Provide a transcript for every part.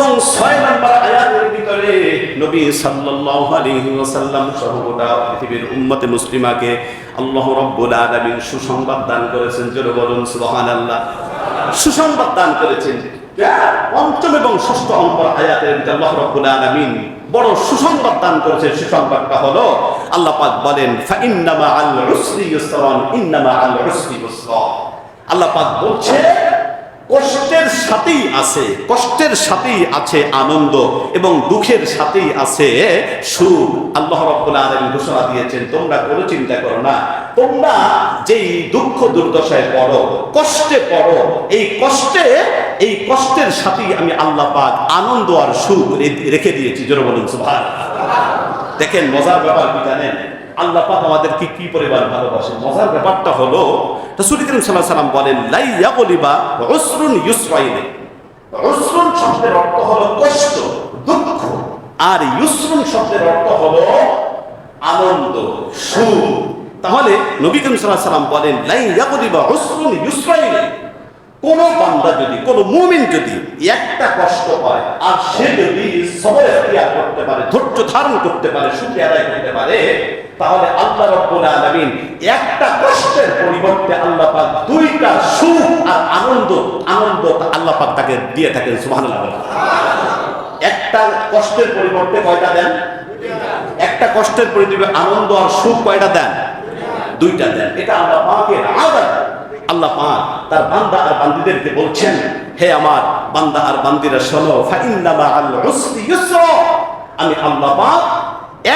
এবং 6 নম্বর আয়াতের ভিতরে নবী সাল্লাল্লাহু আলাইহি ওয়াসাল্লাম সহ গোটা পৃথিবীর উম্মতে মুসলিমাকে আল্লাহ রাব্বুল আলামিন সুসংবাদ দান করেছেন। জোরে বলুন সুবহানাল্লাহ। সুসংবাদ দান করেছেন। পঞ্চম এবং ষষ্ঠ নম্বর আয়াতের ভিতরে আল্লাহ রাব্বুল আলামিন বড় সুসংবাদ দান করেছেন। সুসংবাদটা হলো আল্লাহ পাক বলেন ফাইন্না মাআল উসরি ইউসরান ইন্না মাআল উসরি ইউসরা। আল্লাহ পাক বলছে কষ্টের সাথেই আছে আনন্দ এবং দুঃখের সাথেই আছে সুখ। আল্লাহ রাব্বুল আলামিন ঘোষণা দিয়েছেন তোমরা কোনো চিন্তা করো না, তোমরা যেই দুঃখ দুর্দশায় পড়ো, কষ্টে পড়ো, এই কষ্টের সাথেই আমি আল্লাহ পাক আনন্দ আর সুখ রেখে দিয়েছি। জোরে বলুন সুবহানাল্লাহ। দেখেন মজার ব্যাপার কি জানেন, আল্লাহ পাক আমাদেরকে কি পরিমাণ ভালোবাসেন। মজার ব্যাপারটা হলো রাসূল করিম সাল্লাল্লাহু আলাইহি ওয়াসাল্লাম বলেন লা ইয়াগলিবা উসরুন ইউসরাইন। উসরুন শব্দের অর্থ হলো কষ্ট, দুঃখ, আর ইউসরুন শব্দের অর্থ হলো আনন্দ, সুখ। তাহলে নবী করিম সাল্লাল্লাহু আলাইহি ওয়াসাল্লাম বলেন লা ইয়াগলিবা উসরুন ইউসরাইন। কোন বান্দা যদি, কোন মুমিন যদি একটা কষ্ট পায় আর সে যদি সবর ইখতিয়ার করতে পারে, ধৈর্য ধারণ করতে পারে, শুকরিয়া আদায় করতে পারে, তাহলে আল্লাহ রাব্বুল আলামিন একটা কষ্টের পরিবর্তে আল্লাহ পাক দুইটা সুখ আর আনন্দ আল্লাহ পাক তাকে দিয়ে থাকেন। সুবহানাল্লাহ। একটা কষ্টের পরিবর্তে কয়টা দেন? একটা কষ্টের পরিবর্তে আনন্দ আর সুখ কয়টা দেন? দুইটা দেন। এটা আল্লাহ পাকের আদত। আল্লাহ পাক তার বান্দা আর বান্দীদেরকে বলছেন হে আমার বান্দা আর বান্দীরা শোনো ফাইন্না মাআল উসরি ইউসরা। আমি আল্লাহ পাক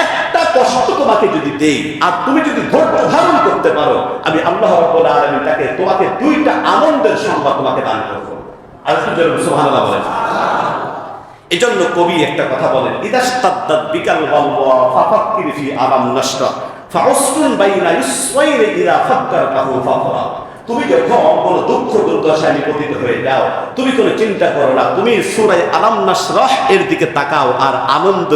একটা কষ্ট তোমাকে যদি দেই আর তুমি যদি ধৈর্য ধারণ করতে পারো, আমি আল্লাহ রাব্বুল আলামিন তোমাকে দুইটা আনন্দের সংবাদ তোমাকে দান করব। আর সুবহানাল্লাহ বলেন। এজন্য কবি একটা কথা বলেন ইদাস্তাদ্দাত বিকাল ওয়ালওয়া ফাফাক্কির ফি আলাম নাশরা ফাউসরুন বাইনা ইসরাইল ইলা ফাক্কারতাহু ফাফরা। তুমি যখন কোনো দুঃখ দুর্দশায় নিপতিত হয়ে যাও, তুমি কোনো চিন্তা করো না, তুমি সূরা আলাম নাশরাহ এর দিকে তাকাও আর আনন্দ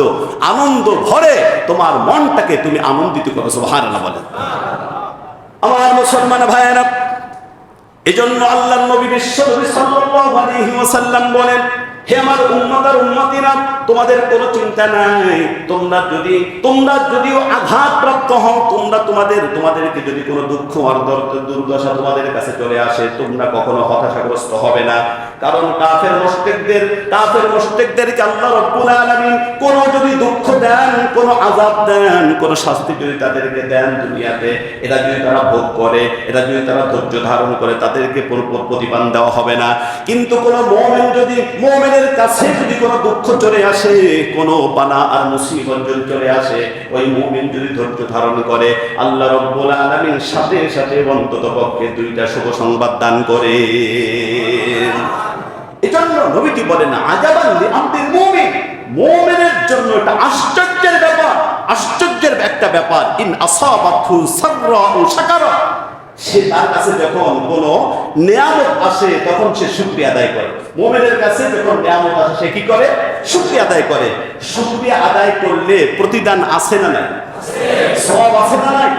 ভরে তোমার মনটাকে তুমি আনন্দিত করো। সুবহানাল্লাহ বলেন। আমার মুসলমান ভাইয়েরা, এজন্য আল্লাহর নবী বিশ্বনবী সাল্লাল্লাহু আলাইহি ওয়াসাল্লাম বলেন হে আমার উম্মত আর উম্মতিরা, তোমাদের কোনো চিন্তা নাই। তোমরা যদিও আঘাতপ্রাপ্ত হও, তোমাদেরকে যদি কোনো দুঃখ আর দুর্দশা তোমাদের কাছে চলে আসে, তোমরা কখনো হতাশাগ্রস্ত হবে না। কারণ কাফের মুশরিকদেরকে আল্লাহ রাব্বুল আলামিন কোনো যদি দুঃখ দেন, কোনো আযাব দেন, কোনো শাস্তি যদি তাদেরকে দেন দুনিয়াতে, এটা যদি তারা ভোগ করে, এটা যদি তারা ধৈর্য ধারণ করে, তাদেরকে প্রতিদান দেওয়া হবে না। কিন্তু কোনো মুমিনের কাছে যদি কোনো দুঃখ চলে আসে, কোনো বালা আর মুসিবত যদি চলে আসে, ওই মুমিন যদি ধৈর্য ধারণ করে, আল্লাহ রাব্বুল আলামিন সাথে সাথে অন্ততপক্ষে দুইটা শুভ সংবাদ দান করে। এজন্য নবীজি বলেন আজাবান লিআমরিল মুমিন, মুমিনের জন্য এটা আশ্চর্যের একটা ব্যাপার। ইন আসাবাতহু সাররা ও শাকারা, সে তার কাছে যখন কোনো নিয়ামত আসে তখন সে শুকরিয়া আদায় করে। মুমিনের কাছে যখন নিয়ামত আসে সে কি করে? শুকরিয়া আদায় করে। শুকরিয়া আদায় করলে প্রতিদান আছে না নাই? সওয়াব আছে না নাই?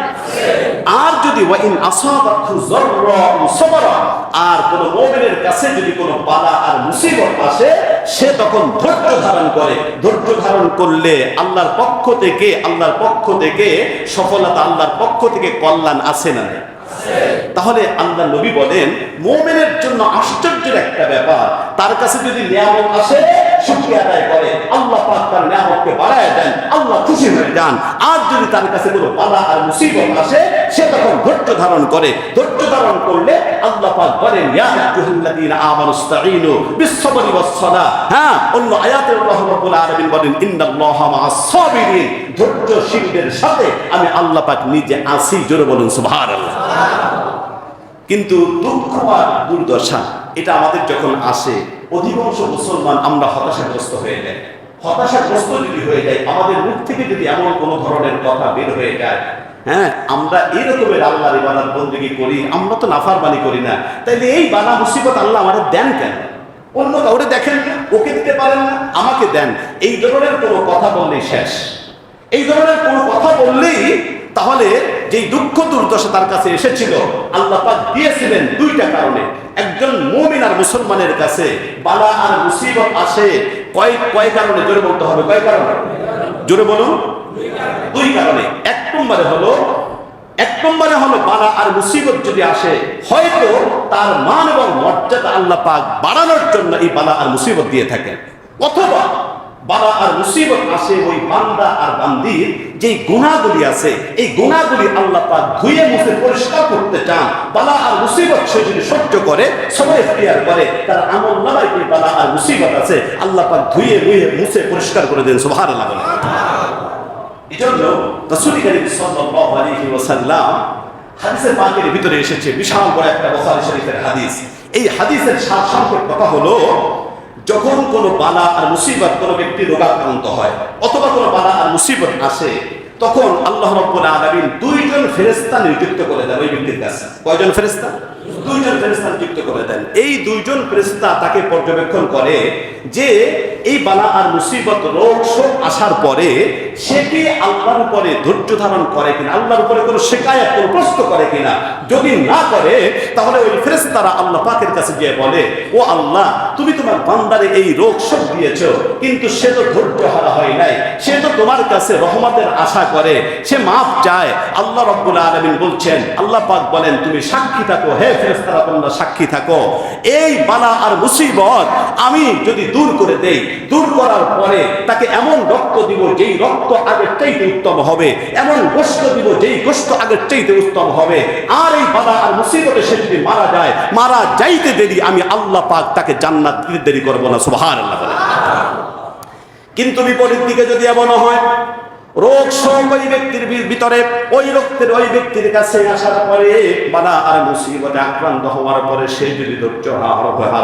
আর যদি ওয়াইন আসাবাতহু যাররা ও সাবরা, আর কোন মুমিনের কাছে যদি কোনো বালা আর মুসিবত আসে, সে তখন ধৈর্য ধারণ করে। ধৈর্য ধারণ করলে আল্লাহর পক্ষ থেকে সফলতা, আল্লাহর পক্ষ থেকে কল্যাণ আছে না নাই? তাহলে আল্লাহ নবী বলেন মুমিনের জন্য আশ্চর্যের একটা ব্যাপার, তার কাছে যদি নিয়ামত আসে শুকরিয়া আদায় করে, আল্লাহ পাক তার নিয়ামতকে বাড়ায় দেন, আল্লাহ খুশি হয়ে যান। আর যদি তার কাছে কোনো বালা আর মুসিবত আসে, সে তখন ধৈর্য ধারণ করে। ধৈর্য ধারণ করলে আল্লাহ পাক বলেন ইয়া আইয়ুহাল্লাযীনা আমানুস্তাঈনু বিস-সাবরি ওয়াস-সালাহ। হ্যাঁ, অন্য আয়াতে আল্লাহ রাব্বুল আলামিন বলেন ইন্নাল্লাহা মা'আস-সাবিরিন, ধৈর্যশীলদের সাথে আমি আল্লাহ পাক নিজে আছি। জোরে বলুন সুবহানাল্লাহ। কিন্তু দুঃখ আর দুর্দশা এটা আমাদের যখন আসে, অধিকাংশ মুসলমান আমরা হতাশাগ্রস্ত হয়ে যাই। হতাশাগ্রস্ত যদি হয়ে যায়, আমাদের মুখ থেকে যদি এমন কোনো ধরনের কথা বের হয়ে যায়, হ্যাঁ আমরা এই রকমের আল্লাহর ইবাদত বন্দেগী করি, আমরা তো নাফরমানি করি না, তাইলে এই বালা মুসিবত আল্লাহ আমাদের দেন কেন? অন্য কাউরে দেখেন না, ওকে দিতে পারেন না, আমাকে দেন। এই ধরনের কোনো কথা বললেই শেষ। এই ধরনের কোনো কথা বললেই তাহলে যেই দুঃখ দুর্দশা তার কাছে এসেছিল আল্লাহ পাক দিয়েছিলেন দুইটা কারণে। একজন মুমিন আর মুসলমানের কাছে বালা আর মুসিবত আসে কয় কয় কারণে, জোরে বলতে হবে, কয় কারণে? জোরে বলুন। দুই কারণে। এক নম্বরে হলো বালা আর মুসিবত যদি আসে, হয়তো তার মান এবং মর্যাদা আল্লাহ পাক বাড়ানোর জন্য এই বালা আর মুসিবত দিয়ে থাকেন, অথবা বালা আর মুসিবত আসে ওই বান্দা আর বান্দির যে গুনাহগুলি আছে, এই গুনাহগুলি আল্লাহ পাক ধুয়ে মুছে পরিষ্কার করতে চান। বালা আর মুসিবত সে যদি সহ্য করে, সবাই ইখতিয়ার করে, তার আমলনামায় যে বালা আর মুসিবত আছে আল্লাহ পাক ধুয়ে মুছে পরিষ্কার করে দেন। সুবহানাল্লাহ। এজন্য রাসূল করিম সাল্লাল্লাহু আলাইহি ওয়াসাল্লাম হাদিসে পাকের ভিতরে এসেছে, বিশাল বড় একটা বুখারী শরীফের হাদিস। এই হাদিসের সারসংক্ষেপ কথা হলো, যখন কোনো বালা আর মুসিবত কোনো ব্যক্তি রোগাক্রান্ত হয় অথবা কোনো বালা আর মুসিবত আসে, তখন আল্লাহ রাব্বুল আলামিন দুইজন ফেরেশতা নিযুক্ত করে দেন ওই ব্যক্তির কাছে। কয়জন ফেরেশতা? দুইজন ফেরেশতা নিযুক্ত করে দেন। এই দুইজন ফেরেশতা তাকে পর্যবেক্ষণ করে যে এই বালা আর মুসিবত রোগ শোক আসার পরে সে কি আল্লাহর উপরে ধৈর্য ধারণ করে কিনা, আল্লাহর উপরে কোনো শিকায়াত, কোনো প্রশ্ন করে কিনা। যদি না করে, তাহলে ওই ফেরেশতারা আল্লাহ পাকের কাছে গিয়ে বলে, ও আল্লাহ, তুমি তোমার বান্দারে এই রোগ শোক দিয়েছো, কিন্তু সে তো ধৈর্য হারা হয় নাই, সে তো তোমার কাছে রহমতের আশা করে, সে মাফ চায়। আল্লাহ রাব্বুল আলামিন বলছেন, আল্লাহ পাক বলেন, তুমি সাক্ষী থাকো, হে ফেরেশতারা তোমরা সাক্ষী থাকো, এই বালা আর মুসিবত আমি যদি দূর করে দেই, দূর করার পরে তাকে এমন রক্ত দিব যেই রক্ত আগের চাইতে উত্তম হবে, এমন গোশত দিব যেই গোশত আগের চাইতে উত্তম হবে। আর এই বালা আর মুসিবতে সে যদি মারা যায়, মারা যাইতে দেরি, আমি আল্লাহ পাক তাকে জান্নাত দিতে দেরি করব না। সুবহানাল্লাহ। কিন্তু বিপরীত দিকে যদি এমন হয়, রোগ শোক ওই ব্যক্তির ভিতরে, ওই রক্তের ওই ব্যক্তির কাছে আসার পরে, বালা আর মুসিবতে আক্রান্ত হওয়ার পরে সে যদি ধৈর্য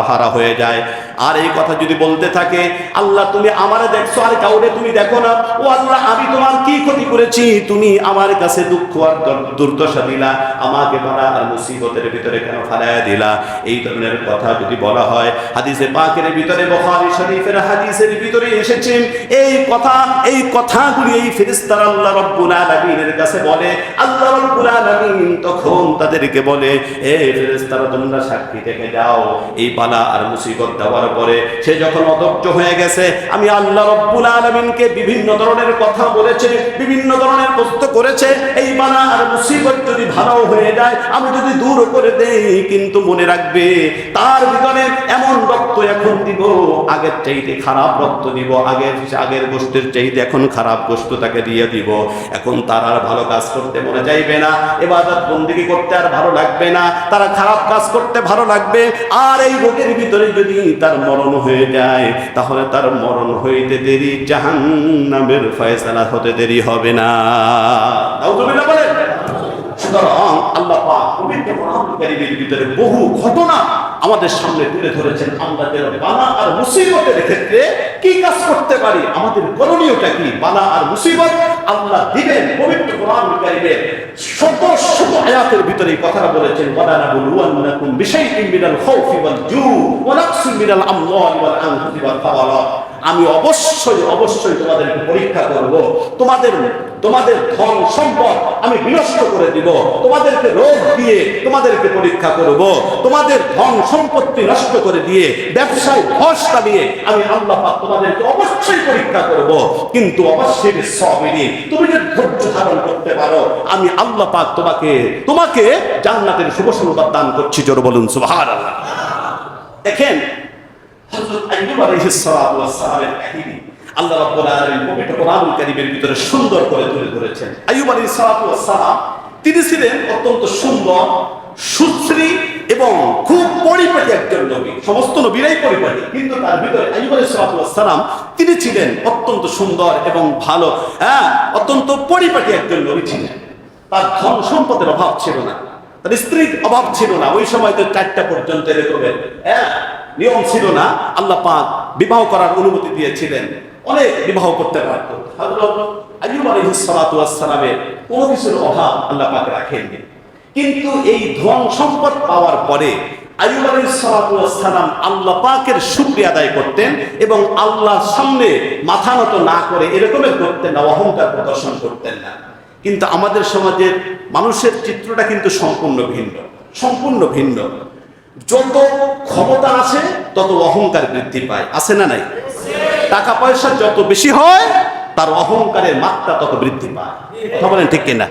হারা হয়ে যায়, আর এই কথা যদি বলতে থাকে, আল্লাহ তুমি আমারে দেখছো আর কাউরে তুমি দেখো না, ও আল্লাহ আমি তোমার কি ক্ষতি করেছি, তুমি আমার কাছে দুঃখ আর দুর্দশা দিলা, আমাকে বালা আর মুসিবতের ভিতরে কেন ফেলায়া দিলা, এই ধরনের কথা যদি বলা হয়, হাদিসে পাকের ভিতরে, বুখারী শরীফের হাদিসের ভিতরে এসেছে, এই কথাগুলি এই ফেরেশতারা আল্লাহ রাব্বুল আলামিনের কাছে বলে। আল্লাহ রাব্বুল আলামিন তখন তাদেরকে বলে, এ ফেরেশতারা তোমরা সাক্ষী থেকে যাও, এই বালা আর মুসিবত দেওয়ার পরে সে যখন অধৈর্য হয়ে গেছে, আমি আল্লাহ রাব্বুল আলামিনকে বিভিন্ন ধরনের কথা বলেছে, বিভিন্ন ধরনের প্রশ্ন করেছে, এই বালা আর মুসিবত যদি ভালো হয়ে যায়, আমি যদি দূর করে দেই, কিন্তু মনে রাখবে তার ভিতরে এমন রক্ত এখন দিব, আগের চাইতে খারাপ রক্ত দিব, আগের গোশতের চাইতে এখন খারাপ গোশত তাকে দিয়ে দিব। এখন তার আর ভালো কাজ করতে মনে চাইবে না, ইবাদত বন্দেগী করতে আর ভালো লাগবে না, তারা খারাপ কাজ করতে ভালো লাগবে। আর এই রোগের ভিতরে যদি তার মরণ হয়ে যায়, তাহলে তার মরণ হইতে দেরি, জাহান্নামের ফয়সালা হতে দেরি হবে না। নাউযুবিল্লাহ বলেন। সুতরাং আল্লাহ পাক পবিত্র কোরআনুল কারীমের ভিতরে বহু ঘটনা আমাদের সামনে তুলে ধরেছেন। আমরা বালা আর মুসিবতের ক্ষেত্রে কি কাজ করতে পারি, আমাদের করণীয়টা কি। বালা আর মুসিবত আল্লাহ দিবেন, পবিত্র কোরআনুল কারীমের শত শত আয়াতের ভিতরে এই কথাটা বলেছেন, ওয়ালা নাবলুওয়ান্নাকুম বিশাইইন মিনাল খাউফি ওয়াল জু ওয়া নাকসিন মিনাল আমওয়ালি ওয়াল আনফুসি ওয়াল সামারাত। আমি অবশ্যই তোমাদেরকে পরীক্ষা করব, তোমাদের ধন সম্পদ আমি বিনষ্ট করে দিব, তোমাদেরকে রোগ দিয়ে তোমাদেরকে পরীক্ষা করব, তোমাদের ধন সম্পত্তি নষ্ট করে দিয়ে, ব্যবসায় ধস কাটিয়ে আমি আল্লাহ পাক তোমাদেরকে অবশ্যই পরীক্ষা করব। কিন্তু অবশ্যই সাবিরিন, তুমি যদি ধৈর্য ধারণ করতে পারো, আমি আল্লাহ পাক তোমাকে জান্নাতের শুভ সংবাদ দান করছি। জোরে বলুন সুবহানাল্লাহ। দেখেন হযরত আইয়ুব আলাইহিস সালাতু ওয়াস সালামের কাহিনী আল্লাহ রাব্বুল আলামিন পবিত্র কোরআনুল কারীমের ভিতরে সুন্দর করে তুলে ধরেছেন। আইয়ুব আলাইহিস সালাতু ওয়াস সালাম তিনি ছিলেন অত্যন্ত সুন্দর, সুশ্রী এবং খুব পরিপাটি একজন নবী। সমস্ত নবীরাই পরিপাটি, কিন্তু তার ভিতরে আইয়ুব আলাইহিস সালাতু ওয়াস সালাম তিনি ছিলেন অত্যন্ত সুন্দর এবং ভালো, অত্যন্ত পরিপাটি একজন নবী ছিলেন। তার ধন সম্পদের অভাব ছিল না, তার স্ত্রীর অভাব ছিল না। ওই সময় তো 4টা পর্যন্ত এরকমের নিয়ম ছিল না। আল্লাহ পাক বিবাহ করার অনুমতি দিয়েছিলেন, অনেক বিবাহ করতে পারত। হযরত আইয়ুব আলাইহিস সালাতু ওয়াস সালামের কোনো কিছুর অভাব আল্লাহ পাক রাখেননি। কিন্তু এই ধন সম্পদ পাওয়ার পরে আইয়ুব আলাইহিস সালাতু ওয়াস সালাম আল্লাহ পাকের শুকরিয়া আদায় করতেন এবং আল্লাহর সামনে মাথা নত না করে এরকমের করতেন না, অহংকার প্রদর্শন করতেন না। কিন্তু আমাদের সমাজের মানুষের চিত্রটা কিন্তু সম্পূর্ণ ভিন্ন। যত ক্ষমতা আসে তত অহংকার বৃদ্ধি পায়, আছে না নাই? টাকা পয়সা যত বেশি হয় তার অহংকারের মাত্রা তত বৃদ্ধি পায়। কথা বলেন ঠিক কিনা?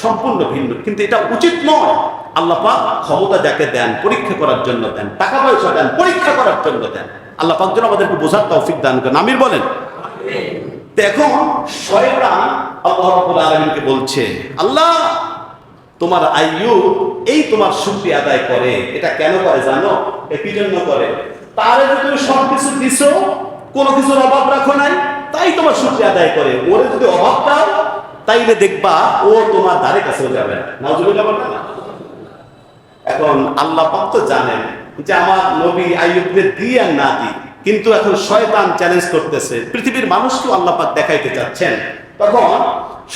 সম্পূর্ণ ভিন্ন, কিন্তু এটা উচিত নয়। আল্লাহ পাক ক্ষমতা যাকে দেন পরীক্ষা করার জন্য দেন, টাকা পয়সা দেন পরীক্ষা করার জন্য দেন। আল্লাহ পাক যেন আমাদেরকে বোঝার তৌফিক দান করেন, আমির বলেন। তো এখন শয়তান আল্লাহ রাব্বুল আলামিনকে বলছে, আল্লাহ তোমার আইয়ুব এই তোমার শুকরিয়া আদায় করে, এটা কেন করে জানো? কি জন্য করে? তারে যদি তুমি সবকিছু দিছো, কোনো কিছুর অভাব রাখো নাই, তাই তোমার শুকরিয়া আদায় করে। ওরে যদি অভাব দাও তাইলে দেখবা ও তোমার ধারে কাছেও যাবে না। নাউজুবিল্লাহ বলবেন না? এখন আল্লাহ পাক তো জানেন যে আমার নবী আইয়ুবকে দিই আর না দিই, কিন্তু এখন শয়তান চ্যালেঞ্জ করতেছে, পৃথিবীর মানুষকেও আল্লাহ পাক দেখাইতে চাচ্ছেন। তখন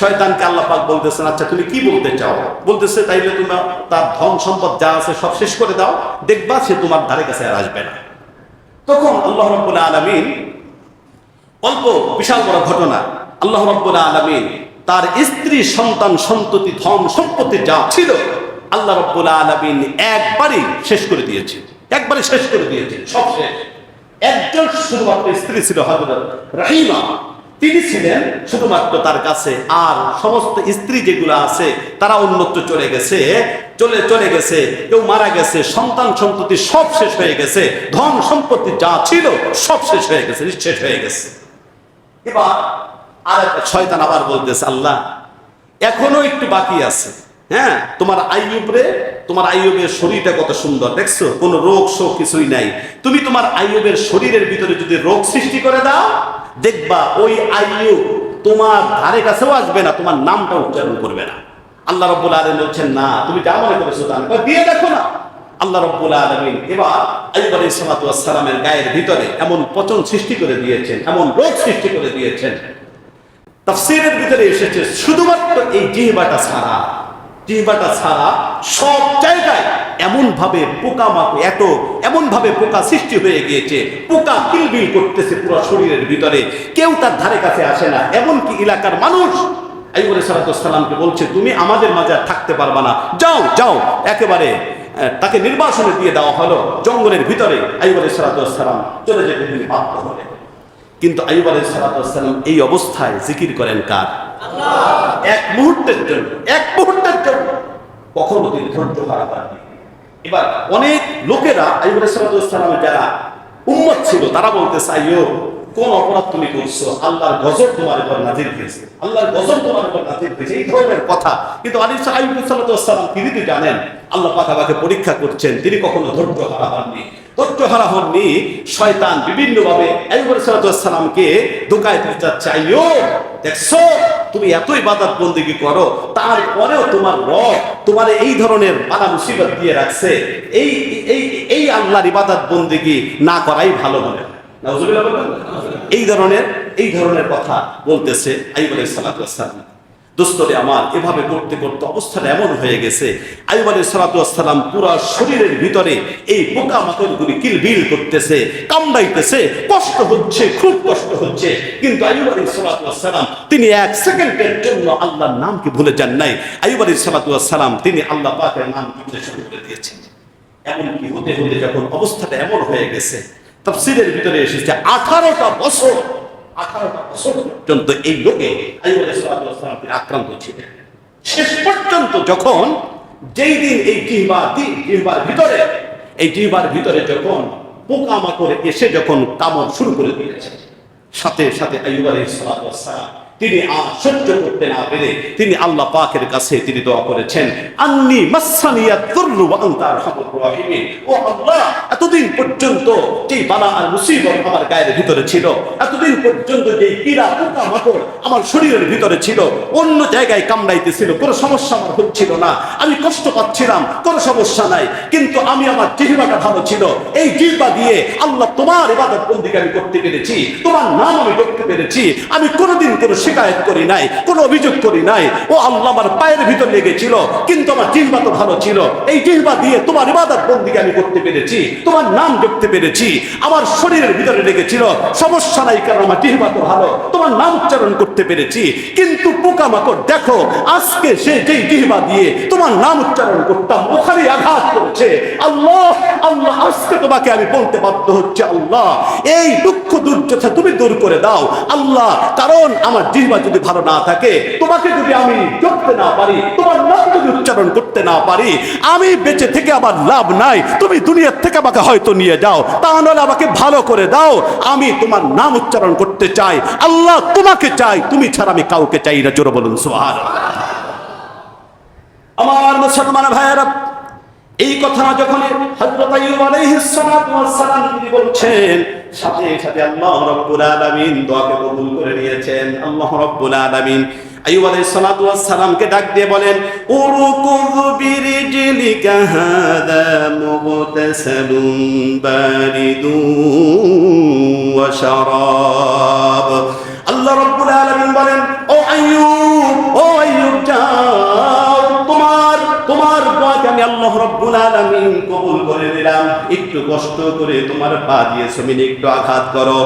শয়তানকে আল্লাহ পাক বলতেছেন, আচ্ছা তুমি কি বলতে চাও? বলতেছে তাইলে তুমি তার ধন সম্পদ যা আছে সব শেষ করে দাও, দেখবা সে তোমার ধারে কাছে আর আসবে না। তখন আল্লাহ রাব্বুল আলামিন, অল্প বিশাল বড় ঘটনা, আল্লাহ রাব্বুল আলামিন তার স্ত্রী সন্তান সন্ততি ধন সম্পত্তি যা ছিল আল্লাহ রাব্বুল আলামিন একবারই শেষ করে দিয়েছে, একবারে শেষ করে দিয়েছে, সব শেষ। একজন শুধুমাত্র স্ত্রী ছিল হযরত রাহিমা, তিনি ছিলেন শুধুমাত্র তার কাছে, আর সমস্ত স্ত্রী যেগুলো আছে তারা অন্যত্র চলে গেছে, চলে গেছে, কেউ মারা গেছে, সন্তান সন্ততি সব শেষ হয়ে গেছে, ধন সম্পত্তি যা ছিল সব শেষ হয়ে গেছে, নিঃশেষ হয়ে গেছে। এবার আর শয়তান আবার বলতেছে, আল্লাহ এখনো একটু বাকি আছে। হ্যাঁ, তোমার আইয়ুবের শরীরটা কত সুন্দর, দেখছো? কোনো রোগ শোক কিছুই নাই। তুমি তোমার আইয়ুবের শরীরের ভিতরে যদি রোগ সৃষ্টি করে দাও, দেখবা ওই আইয়ুব তোমার ধারে কাছেও আসবে না, তোমার নামটা উচ্চারণ করবে না। আল্লাহ রাব্বুল আলামিন বলছেন, না তুমি যা মনে করেছো তা দিয়ে দেখো না। আল্লাহ রাব্বুল আলামিন এবার আইয়ুব আলাইহিস সালাতু ওয়াস সালামের গায়ের ভিতরে এমন পচন সৃষ্টি করে দিয়েছেন, এমন রোগ সৃষ্টি করে দিয়েছেন। তাফসীরের ভিতরে এসেছে শুধুমাত্র এই জিহ্বাটা ছাড়া সব জায়গায় এমন ভাবে পোকামাকড়, এমন ভাবে পোকা সৃষ্টি হয়ে গিয়েছে, পোকা কিলবিল করতেছে পুরো শরীরের ভিতরে, কেউ তার ধারে কাছে আসে না। এমনকি এলাকার মানুষ আইয়ুব আলাইহিস সালাতু ওয়াস সালামকে বলছে, তুমি আমাদের মাঝে আর থাকতে পারবা না, যাও। একেবারে তাকে নির্বাসনে দিয়ে দেওয়া হলো জঙ্গলের ভিতরে। আইয়ুব আলাইহিস সালাতু ওয়াস সালাম চলে যেতে তিনি বাধ্য হলেন। কিন্তু আইয়ুব আলাইহিস সালাতু ওয়াস সালাম এই অবস্থায় জিকির করেন কার? আল্লাহ। এক মুহূর্তের জন্য কখনো তিনি ধৈর্য হারাননি। এবার অনেক লোকেরা আইয়ুব আলাইহিস সালাতু ওয়াস সালামের যারা উম্মত ছিল তারা বলতেছে, আইয়ুব কোন অপরাধ তুমি করছো? আল্লাহর গজব তোমার উপর নাযিল হয়েছে, এই ধরনের কথা। কিন্তু আইয়ুব আলাইহিস সালাতু ওয়াস সালাম তিনি তো জানেন আল্লাহ পাক তাকে পরীক্ষা করছেন, তিনি কখনো ধৈর্য হারা হননি। শয়তান বিভিন্ন ভাবে আইয়ুব আলাইহিস সালাতু ওয়াস সালামকে ধোঁকায় দিতে চাচ্ছে। আইয়ুব দেখছো, তুমি এত ইবাদত বন্দেগী করো, তারপরেও তোমার রব তোমার এই ধরনের বালা মুসিবত দিয়ে রাখছে, এই আল্লাহর ইবাদত বন্দেগী না করাই ভালো বলে। নাউজুবিল্লাহ বলবেন? এই ধরনের কথা বলতেছে আইয়ুব আলাইহিস সালাতু ওয়াস সালাম। দোস্তরে আমার, এভাবে করতে করতে অবস্থাটা এমন হয়ে গেছে, আইয়ুব আলাইহিস সালাতু ওয়াস সালাম পুরো শরীরের ভিতরে এই পোকামাকড়গুলি কিলবিল করতেছে, কামড়াইতেছে, কষ্ট হচ্ছে, খুব কষ্ট হচ্ছে। কিন্তু আইয়ুব আলাইহিস সালাতু ওয়াস সালাম তিনি এক সেকেন্ডের জন্য আল্লাহর নামকে ভুলে যান নাই। আইয়ুব আলাইহিস সালাতু ওয়াস সালাম তিনি আল্লাহ পাকের নাম নিতে শুরু করে দিয়েছেন। এমনকি হতে যখন অবস্থাটা এমন হয়ে গেছে, তাফসীরের ভিতরে এসেছে 18টা বছর পর্যন্ত এই লোকে আইয়ুব আলাইহিস সালাতু ওয়াস সালাম আক্রান্ত ছিলেন। শেষ পর্যন্ত যখন যেই দিন এই জিহ্বার ভিতরে যখন পোকামাকড় এসে যখন কামড় শুরু করে দিয়েছে, সাথে সাথে আইয়ুব আলাইহিস সালাতু ওয়াস সালাম তিনি আর সহ্য করতে না পেরে তিনি আল্লাহ পাকের কাছে তিনি দোয়া করেছেন, আন্নী মাসসানিয়াদ দুররু ওয়া আনতা আরহামুর রাহিমিন। ও আল্লাহ, এতদিন পর্যন্ত যে বালা আর মুসিবত আমার গায়ের ভিতরে ছিল, এতদিন পর্যন্ত যে পীড়া পোকামাকড় আমার শরীরের ভিতরে ছিল, অন্য জায়গায় কামড়াইতেছিল, কোনো সমস্যা আমার হচ্ছিল না, আমি কষ্ট পাচ্ছিলাম, কোনো সমস্যা নাই, কিন্তু আমি আমার জিহ্বাটা ভালো ছিল, এই জিহ্বা দিয়ে আল্লাহ তোমার ইবাদত বন্দেগী আমি করতে পেরেছি, তোমার নাম আমি করতে পেরেছি, আমি কোনোদিন কোনো শিকায়ত করি নাই, কোনো অভিযোগ করি নাই। ও আল্লাহ, আমার পায়ের ভিতর লেগেছিল, কিন্তু আমার জিহ্বা তো ভালো ছিল, এই জিহ্বা দিয়ে তোমার ইবাদত বন্দেগী আমি করতে পেরেছি, তোমার নাম জপতে পেরেছি। আমার শরীরের ভিতরে লেগেছিল, সমস্যা নাই, কারণ আমার জিহ্বা তো ভালো, তোমার নাম উচ্চারণ করতে পেরেছি। কিন্তু পোকামাকড় দেখো, আজকে সে যেই জিহ্বা দিয়ে তোমার নাম উচ্চারণ করতাম ওখানে আঘাত করেছে। আল্লাহ, আজকে তোমাকে আমি বলতে বাধ্য হচ্ছে, আল্লাহ এই দুঃখ দুর্দশা তুমি দূর করে দাও আল্লাহ। কারণ আমার জিহ্বা যদি ভালো না থাকে, তোমাকে যদি আমি জপতে না পারি, তোমার নাম যদি উচ্চারণ করতে না পারি, আমি বেঁচে থেকে আমার লাভ নাই। তুমি দুনিয়ার থেকে আমাকে হয়তো নিয়ে যাও, তা নাহলে আমাকে ভালো করে দাও। আমি তোমার নাম উচ্চারণ করতে চাই আল্লাহ, তোমাকে চাই, তুমি ছাড়া আমি কাউকে চাই না। জোরে বলুন সুবহানাল্লাহ। আমার মুসলমান ভাইয়েরা, এই কথা যখন হযরত আইয়ুব আলাইহিস সালাতু ওয়াস সালাম তিনি বলছেন, সাথে সাথে আল্লাহ রাব্বুল আলামিন দোয়াকে কবুল করে নিয়েছেন। আল্লাহ রাব্বুল আলামিন আইয়ুব আলাইহিস সালাতু ওয়াস সালামকে ডাক দিয়ে বলেন, উরকুয বিরিজলিকা হাযা মুগতাসালুন বারিদুন ওয়া শারাব। আল্লাহ রাব্বুল আলামিন বলেন, ও আইয়ুব যাও, তোমার দোয়াকে আমি আল্লাহ রাব্বুল আলামিন কবুল করে নিলাম। একটু কষ্ট করে তোমার পা দিয়ে জমিনে একটু আঘাত করো।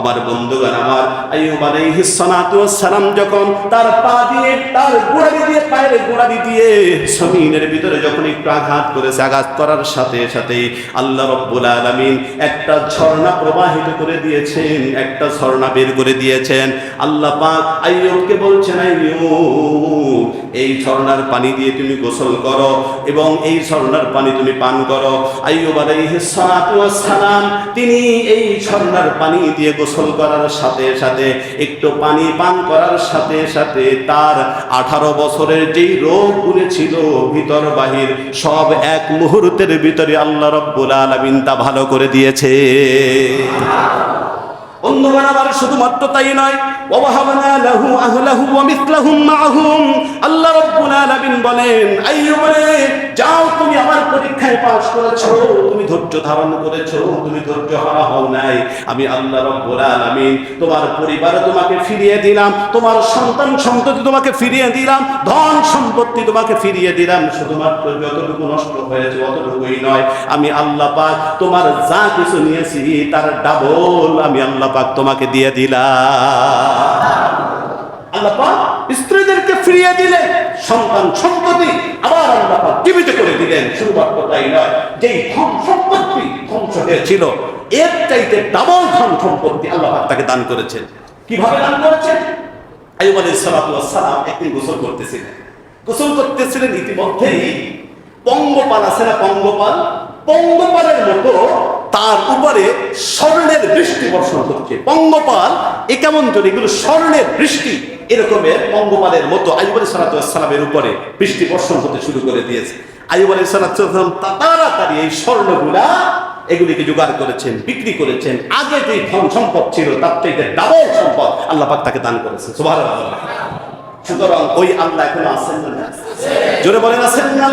আমার বন্ধুগণ, আমার আইয়ুব আলাইহিস সালাতু ওয়াস সালাম যখন তার পা দিয়ে, তার গোড়ালি দিয়ে, পায়ের গোড়ালি দিয়ে জমিনের ভিতরে যখন একটু আঘাত করেছে, আঘাত করার সাথে সাথে আল্লাহ রাব্বুল আলামিন একটা ঝর্ণা প্রবাহিত করে দিয়েছেন, একটা ঝর্ণা বের করে দিয়েছেন। আল্লাহ পাক আইয়ুবকে বলছেন, আইয়ুব এই ঝর্ণার পানি দিয়ে তুমি গোসল করো এবং এই ঝর্ণার পানি তুমি পান করো। আইয়ুব আলাইহিস সালাতু ওয়াস সালাম তিনি এই ঝর্ণার পানি দিয়ে গোসল করার সাথে সাথে, একটু পানি পান করার সাথে সাথে তার 18 বছরের যেই রোগগুলো ছিল ভিতর বাহির সব এক মুহূর্তের ভিতরে আল্লাহ রাব্বুল আলামিন তা ভালো করে দিয়েছে। বন্ধুগণ আমার, শুধুমাত্র তাই নয়, ওয়াহাবনা লাহু আহলাহু ওয়া মিসলাহুম মাআহুম। আল্লাহ রাব্বুল আলামিন বলেন, আইয়ুব রে যাও, তুমি আমার পরীক্ষায় পাস করেছো, তুমি ধৈর্য ধারণ করেছো, তুমি ধৈর্য হারা হও নাই। আমি আল্লাহ রাব্বুল আলামিন তোমার পরিবার তোমাকে ফিরিয়ে দিলাম, তোমার সন্তান সন্ততি তোমাকে ফিরিয়ে দিলাম, ধন সম্পত্তি তোমাকে ফিরিয়ে দিলাম। শুধুমাত্র যতটুকু নষ্ট হয়েছে অতটুকুই নয়, আমি আল্লাহ পাক তোমার যা কিছু নিয়েছি তার ডাবল আমি আল্লাহ পাক তোমাকে দিয়ে দিলাম। আল্লাহ পাক স্ত্রীদেরকে ফিরিয়ে দিলেন, সন্তান সম্পত্তি আবার আল্লাহ পাক জীবিত করে দিলেন। শুধুমাত্র তাই নয়, যেই ধন সম্পত্তি ধ্বংস হয়েছিল এর চাইতে ডাবল ধন সম্পত্তি আল্লাহ পাক তাকে দান করেছেন। কিভাবে দান করেছেন? আইয়ুব আলাইহিস সালাতু ওয়াস সালাম একদিন গোসল করতেছিলেন, ইতিমধ্যেই পঙ্গপাল আছে না, পঙ্গপালের মতো তার উপরে স্বর্ণের বৃষ্টি বর্ষণ করছে। পঙ্গপাল এ কেমন জন্য, এগুলো স্বর্ণের বৃষ্টি, এরকমের পঙ্গপালের মতো আইয়ুব আলাইহিস সালাতু ওয়াস সালামের উপরে বৃষ্টি বর্ষণ করতে শুরু করে দিয়েছে। আইয়ুব আলাইহিস সালাতু ওয়াস সালাম তাড়াতাড়ি এই স্বর্ণগুলা এগুলিকে জোগাড় করেছেন, বিক্রি করেছেন। আগে যে ধন সম্পদ ছিল তার চাইতে ডাবল সম্পদ আল্লাহ পাক তাকে দান করেছেন। সুবহানাল্লাহ। সুতরাং ওই আল্লাহ এখনো আছেন না? জোরে বলেন আছেন না?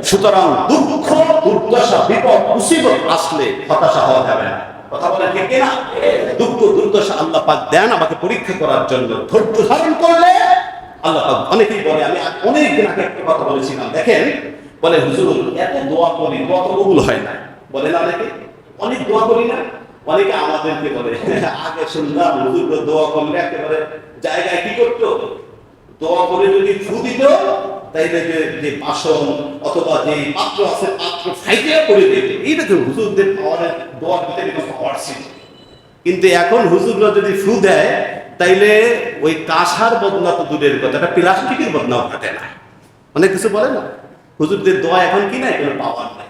সুতরাং দুঃখ, দুর্দশা, বিপদ, মুসিবত আসলে হতাশা হওয়া যাবে না। কথা বলেন ঠিক কিনা? দুঃখ দুর্দশা আল্লাহ পাক দেন আমাকে পরীক্ষা করার জন্য। ধৈর্য ধারণ করলে আল্লাহ পাক, অনেকেই বলে, আমি অনেকদিন আগে একটা কথা বলেছিলাম, দেখেন বলে হুজুর এত দোয়া করি, দোয়া তো কবুল হয় না। বলে না অনেক দোয়া করি না, অনেকে আমাদেরকে বলে আগে শুনলাম হুজুর দোয়া করলে একেবারে জায়গায় কি করতো, দোয়া করে যদি ফু দিত তাইলে যে বাসন অথবা যে পাত্র আছে পাত্র ফাইটে করে দিত। এইটা তো হুজুরদের পাওয়ারের দোয়ার ভিতরে পাওয়ার ছিল। কিন্তু এখন হুজুররা যদি ফু দেয় তাইলে ওই কাঁসার বদনা তো দূরের কথা, একটা প্লাস্টিকের বদনাও ঘটে না। অনেক কিছু বলে না, হুজুরদের দোয়া এখন কি নাই, কোনো পাওয়ার নাই।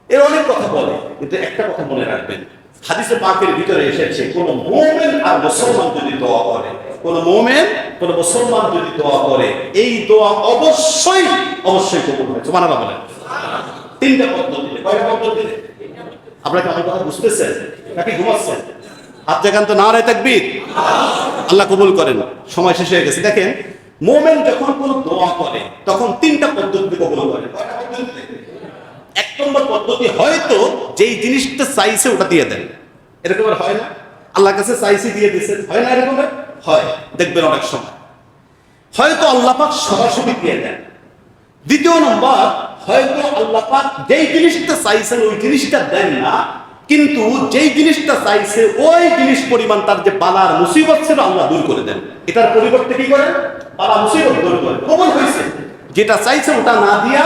এর অনেক কথা বলে, কিন্তু একটা কথা মনে রাখবেন, হাদিসে পাকের ভিতরে এসেছে কোন মুমিন আর মুসলমান যদি দোয়া করে, কোন মুমিন কোন মুসলমান যদি দোয়া করে, এই দোয়া অবশ্যই কবুল হয়। সুবহানাল্লাহ বলেন। তিনটা পদ্ধতিতে, কয়টা পদ্ধতিতে? আপনারা কি আমার কথা বুঝতেছেন নাকি ঘুমাচ্ছেন? হাত জাগান তো, নারে তাকবীর। আল্লাহ কবুল করেন। সময় শেষ হয়ে গেছে। দেখেন, মুমিন যখন কোন দোয়া করে তখন তিনটা পদ্ধতিতে কবুল করে। কয়টা পদ্ধতিতে? এক নম্বর পদ্ধতি, হয়তো যেই জিনিসটা চাইছে ওটা দিয়ে দেন। এরকম হয় না? আল্লাহর কাছে চাইছে দিয়ে দিয়েছেন, হয় না? এরকম হয়, দেখবেন অনেক সময়। হয়তো আল্লাহ পাক সরাসরি দিয়ে দেন। দ্বিতীয় নম্বর, হয়তো আল্লাহ পাক যেই জিনিসটা চাইছেন ওই জিনিসটা দেন না, কিন্তু যেই জিনিসটা চাইছে ওই জিনিস পরিমাণ তার যে বালার মুসিবত ছিল আল্লাহ দূর করে দেন। এটার পরিবর্তে কি করেন? বালা মুসিবত দূর করেন। কবুল হয়েছে, যেটা চাইছে ওটা না দিয়া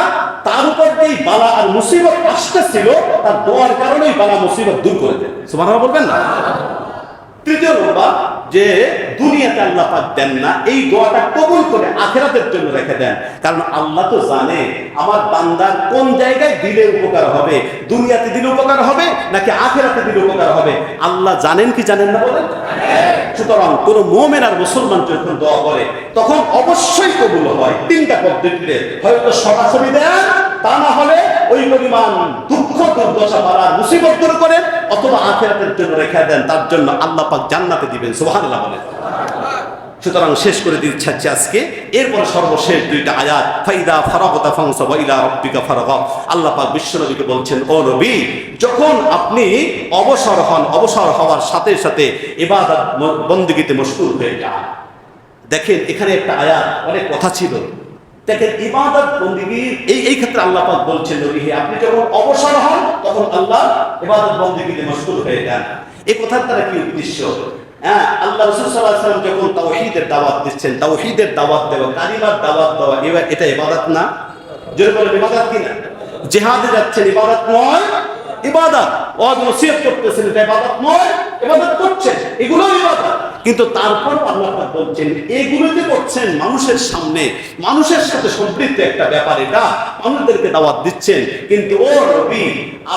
তার উপর যেই বালা আর মুসিবত আসতেছিল তার দোয়ার কারণেই বালা মুসিবত দূর করে দেন। সুবহানাল্লাহ বলবেন না? তৃতীয় নম্বর, যে দুনিয়াতে আল্লাহ পাক দেন না, এই দোয়াটা কবুল করে আখিরাতের জন্য রেখে দেন। কারণ আল্লাহ তো জানে আমার বান্দার কোন জায়গায় দিলে উপকার হবে, দুনিয়াতে দিলে উপকার হবে নাকি আখিরাতে দিলে উপকার হবে। আল্লাহ জানেন কি জানেন না বলেন? সুতরাং কোন মুমিন আর মুসলমান যখন দোয়া করে তখন অবশ্যই কবুল হয় তিনটা পদ্ধতিতে। হয়তো সরাসরি দেন, তা না হলে ওই পরিমাণ দুঃখ দুর্দশা বাড়ার মুসিবত দূর করেন, অথবা আখিরাতের জন্য রেখে দেন, তার জন্য আল্লাহ পাক জান্নাতে দিবেন। সুবহানাল্লাহ বলেন। সুতরাং শেষ করে দিতে চাচ্ছি আজকে। এরপর সর্বশেষ দুইটা আয়াত, ফাইদা ফারাগতা ফানসাব ইলা রাব্বিকা ফারগাব। আল্লাহ পাক বিশ্বনবীকে বলছেন, ও নবী, যখন আপনি অবসর হন, অবসর হওয়ার সাথে সাথে ইবাদত বندگিতে মশগুল হয়ে যান। দেখেন এখানে একটা আয়াত, অনেক কথা ছিল। দেখেন ইবাদত বندگি এই ক্ষেত্রে আল্লাহ পাক বলছেন, নবী হে, আপনি যখন অবসর হন তখন আল্লাহ ইবাদত বندگিতে মশগুল হয়ে যান। এই কথার দ্বারা কি উদ্দেশ্য? আল্লাহ রাসূল সাল্লাল্লাহু আলাইহি ওয়াসাল্লাম যখন তাওহীদের দাওয়াত দিচ্ছেন, তাওহীদের দাওয়াত দেওয়া, কালিমার দাওয়াত দেওয়া, এটা ইবাদত না? জোরে বলেন, ইবাদত কি না? জিহাদে যাচ্ছেন, ইবাদত নয়? ইবাদত। ওয়াজ নসিহত করতেছেন, এটা ইবাদত নয়? ইবাদত করছেন, এগুলো ইবাদত। কিন্তু তারপর আল্লাহ পাক বলছেন, এগুলোতে করছেন মানুষের সামনে, মানুষের সাথে সম্পৃক্ত একটা ব্যাপার, এটা মানুষদেরকে দাওয়াত দিচ্ছেন। কিন্তু ও নবী,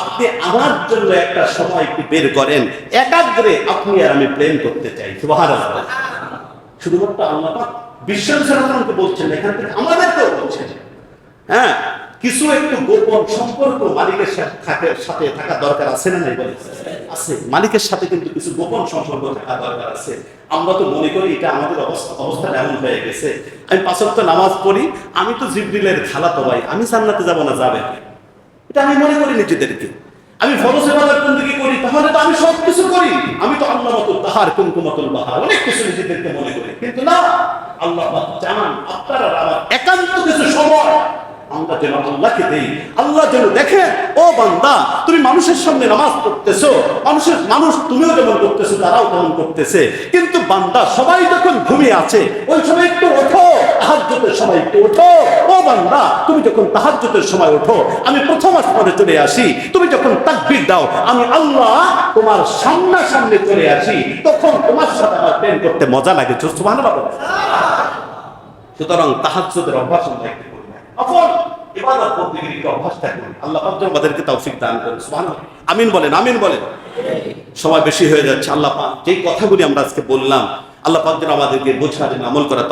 আপনি আমার জন্য একটা সময় একটু বের করেন, একাগ্রে আপনি আর আমি প্রেম করতে চাই। সুবহানাল্লাহ। শুধুমাত্র আল্লাহ পাক বিশ্বকে বলছেন, এখান থেকে আমাদেরকেও বলছেন। কিছু একটু গোপন সম্পর্ক মালিকের সাথে থাকা দরকার আছে না? নাই বলে আছে। মালিকের সাথে কিন্তু কিছু গোপন সম্পর্ক থাকা দরকার আছে। আমরা তো মনে করি এটা আমাদের অবস্থা এমন হয়ে গেছে, আমি 5 ওয়াক্ত নামাজ পড়ি, আমি তো জিবরিলের খালাতো ভাই, আমি জান্নাতে যাব না, যাবে? এটা আমি মনে করি নিজেদেরকে। আমি ফরজ ইবাদত বندگি করি, তাহলে তো আমি সব কিছু করি, আমি তো আল্লাহ মতুল তাহার কুমকুমাতুল বাহার, অনেক কিছু নিজেদেরকে মনে করি। কিন্তু না, আল্লাহ পাক জানান আপনারা আমার একান্ত কিছু সময় আমরা যেন আল্লাহকে দেই। আল্লাহ যেন দেখে, ও বান্দা, তুমি মানুষের সামনে নামাজ পড়তেছো, মানুষ তুমিও যেমন করতেছো, তারাও তেমন করতেছে, কিন্তু বান্দা সবাই যখন ঘুমিয়ে আছে ওই সময় একটু ওঠো, তাহাজ্জুদের সময় একটু ওঠো। ও বান্দা, তুমি যখন তাহাজ্জুদের সময় ওঠো, আমি প্রথম আসমানে চলে আসি, তুমি যখন তাকবীর দাও, আমি আল্লাহ তোমার সামনাসামনি চলে আসি, তখন তোমার সাথে আমার প্রেম করতে মজা লাগে। সুবহানাল্লাহ। সুতরাং তাহাজ্জুদের অভ্যাস আমরা একটু করি, আপন ইবাদত বندگির একটু অভ্যাসটা করি। আল্লাহ পাক আমাদেরকে তৌফিক দান করুন। সুবহানাল্লাহ। আমিন বলেন, আমিন বলেন। সময় বেশি হয়ে যাচ্ছে। আল্লাহ পাক যেই কথাগুলি আমরা আজকে বললাম, আল্লাহ পাক যেন আমাদেরকে বোঝার, আমল করা